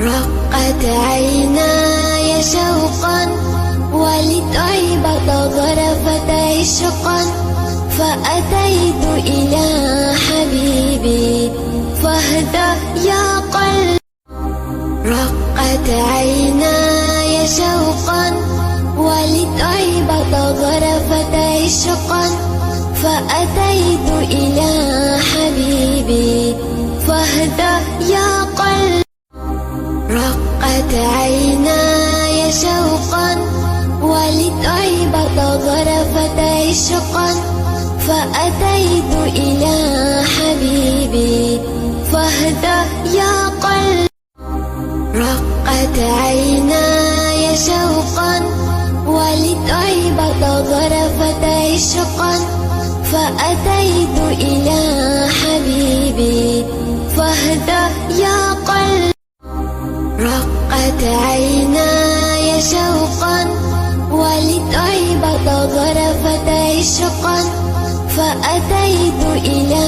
رقت عيناي شوقا ولطيبة ظرفت عشقا فأتيت إلى حبيبي فاهدى يا قلبي. رقت عيناي شوقا ولطيبة ظرفت عشقا فأتيت إلى حبيبي فاهدى يا قلبي. رقت عيناي شوقا ولطيبة ظرفت عشقا فأتيت إلى حبيبي فاهدى يا قلبي. رقت عيناي شوقا ولطيبة ظرفت عشقا فأتيت إلى حبيبي فاهدى يا قلبي. رقت عيناي شوقا ولطيبة ظرفت عشقا فأتيت إلى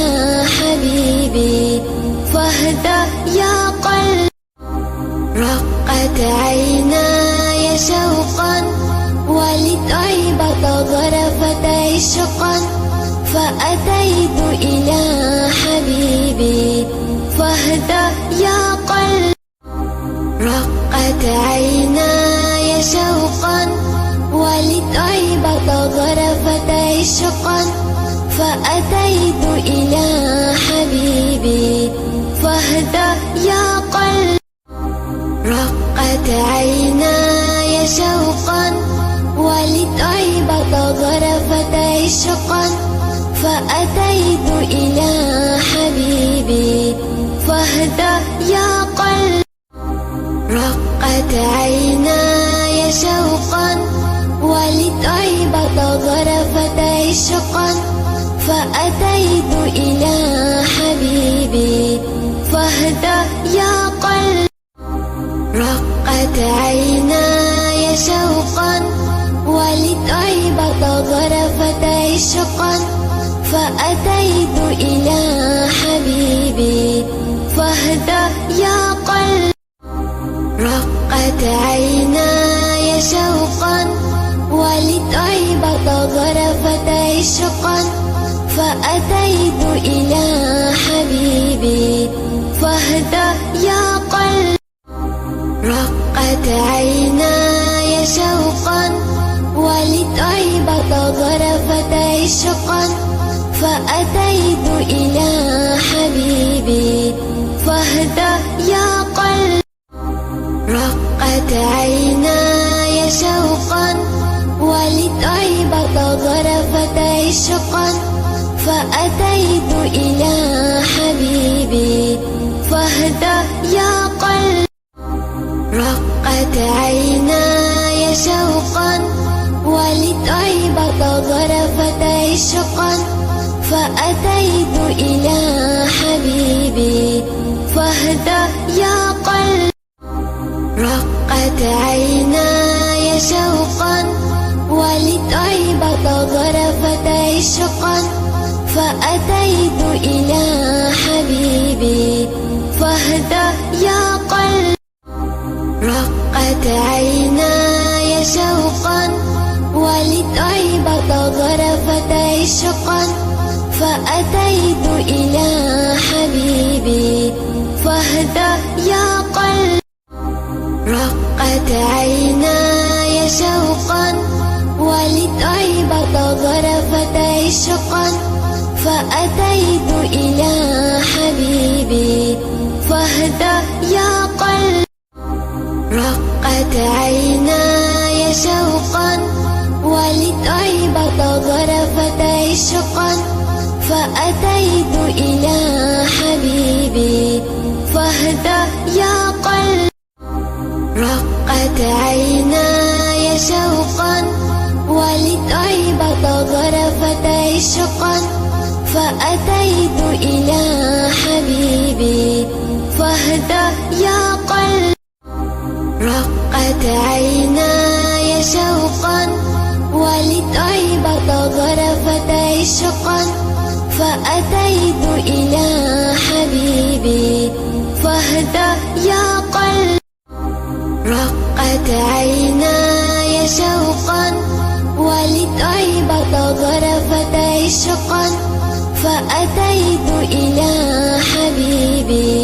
حبيبي فاهدى يا قلبي. رقت عيناي شوقا ولطيبة ظرفت عشقا فأتيت إلى حبيبي فاهدى يا قلبي. رقت عيناي شوقا ولطيبة ظرفت عشقا فأتيت إلى حبيبي فاهدى يا قلبي. رقت عيناي شوقا ولطيبة ظرفت عشقا فأتيت إلى حبيبي فاهدى يا قلبي. رقت عيناي شوقا ولطيبة ظرفت عشقا فأتيت إلى حبيبي فاهدى يا قلبي. رقت عيناي شوقا ولطيبة ظرفت عشقا فأتيت إلى حبيبي فاهدى يا قلبي. رقت عيناي شوقا ولطيبة ظرفت عشقا فأتيت إلى حبيبي فاهدى يا قلبي. رقت عيناي شوقا ولطيبة ظرفت عشقا فأتيت إلى حبيبي فاهدى يا قلبي. رقت عيناي شوقا ولطيبة ظرفت عشقا فأتيت إلى حبيبي فاهدى يا قلبي. رقت عيناي شوقا ولطيبة ظرفت عشقا فأتيت إلى حبيبي فاهدى يا قلبي. رقت عيناي شوقا ولطيبة ظرفت عشقا فأتيت إلى حبيبي فاهدى يا قلبي. رقت عيناي شوقا ولطيبة ظرفت عشقا فأتيت إلى حبيبي فاهدى يا قلبي. رقت عيناي شوقا ولطيبة ظرفت عشقا فأتيت إلى حبيبي فاهدى يا قلبي. رقت عيناي شوقا ولطيبة ظرفت عشقا فأتيت إلى حبيبي فاهدى يا قلبي. رقت عيناي شوقا ولطيبة ظرفت عشقا فأتيت إلى حبيبي فاهدى يا قلبي. رقت عيناي شوقا ولطيبة ظرفت عشقا فأتيت إلى حبيبي فاهدى يا قلبي. دمعت عيناي شوقا ولطيبة ظرفت عشقا فأتيت إلى حبيبي